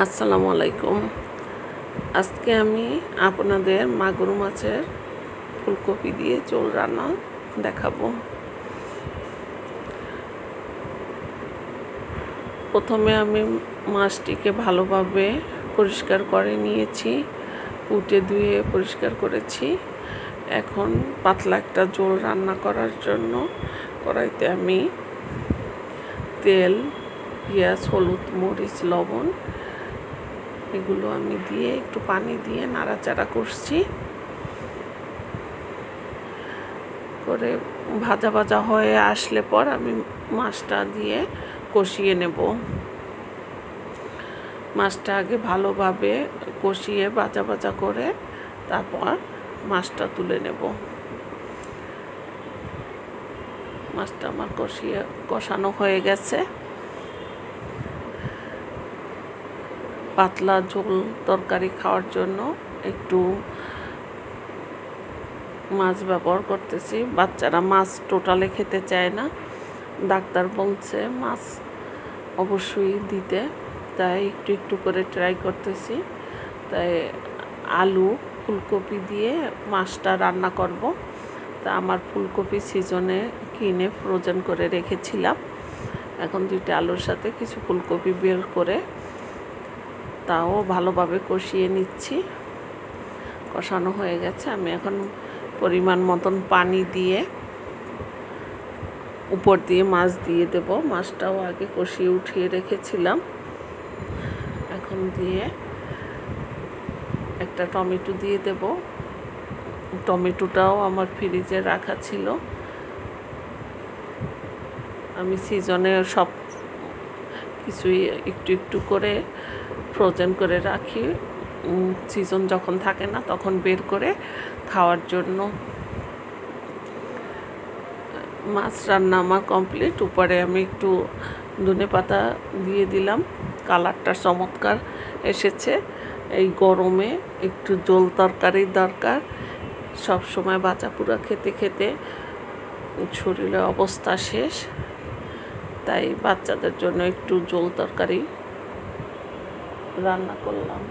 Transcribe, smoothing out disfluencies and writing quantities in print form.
আসসালামু আলাইকুম। আজকে আমি আপনাদের মাগুর মাছের ফুলকপি দিয়ে ঝোল রান্না দেখাবো। প্রথমে আমি মাছটিকে ভালোভাবে পরিষ্কার করে নিয়েছি, কুটে ধুয়ে পরিষ্কার করেছি। এখন পাতলা একটা ঝোল রান্না করার জন্য কড়াইতে আমি তেল, পেঁয়াজ, হলুদ, মরিচ, লবণ এগুলো আমি দিয়ে একটু পানি দিয়ে নাড়াচাড়া করছি, করে ভাজা ভাজা হয়ে আসলে পর আমি মাছটা দিয়ে কষিয়ে নেব। মাছটা আগে ভালোভাবে কষিয়ে ভাজা ভাজা করে তারপর মাছটা তুলে নেব। মাছটা আমার কষানো হয়ে গেছে। পাতলা ঝোল তরকারি খাওয়ার জন্য একটু মাছ ব্যবহার করতেছি। বাচ্চারা মাছ টোটালে খেতে চায় না, ডাক্তার বলছে মাছ অবশ্যই দিতে, তাই একটু একটু করে ট্রাই করতেছি। তাই আলু ফুলকপি দিয়ে মাছটা রান্না করব। তা আমার ফুলকপি সিজনে কিনে ফ্রোজেন করে রেখেছিলাম। এখন দুইটা আলুর সাথে কিছু ফুলকপি বের করে তাও ভালোভাবে কষিয়ে নিচ্ছি। কষানো হয়ে গেছে। আমি এখন পরিমাণ মতন পানি দিয়ে উপর দিয়ে মাছ দিয়ে দেব। মাছটাও আগে কষিয়ে উঠিয়ে রেখেছিলাম। এখন দিয়ে একটা টমেটো দিয়ে দেব। টমেটোটাও আমার ফ্রিজে রাখা ছিল। আমি সিজনে সব কিছুই একটু একটু করে ফ্রোজেন করে রাখি, সিজন যখন থাকে না তখন বের করে খাওয়ার জন্য। মাছ রান্না আমার কমপ্লিট। উপরে আমি একটু ধনেপাতা দিয়ে দিলাম, কালারটা চমৎকার এসেছে। এই গরমে একটু ঝোল তরকারির দরকার। সব সময় ভাজা পোড়া খেতে খেতে শরীরের অবস্থা শেষ, তাই বাচ্চাদের জন্য একটু ঝোল তরকারি রান্না করলাম।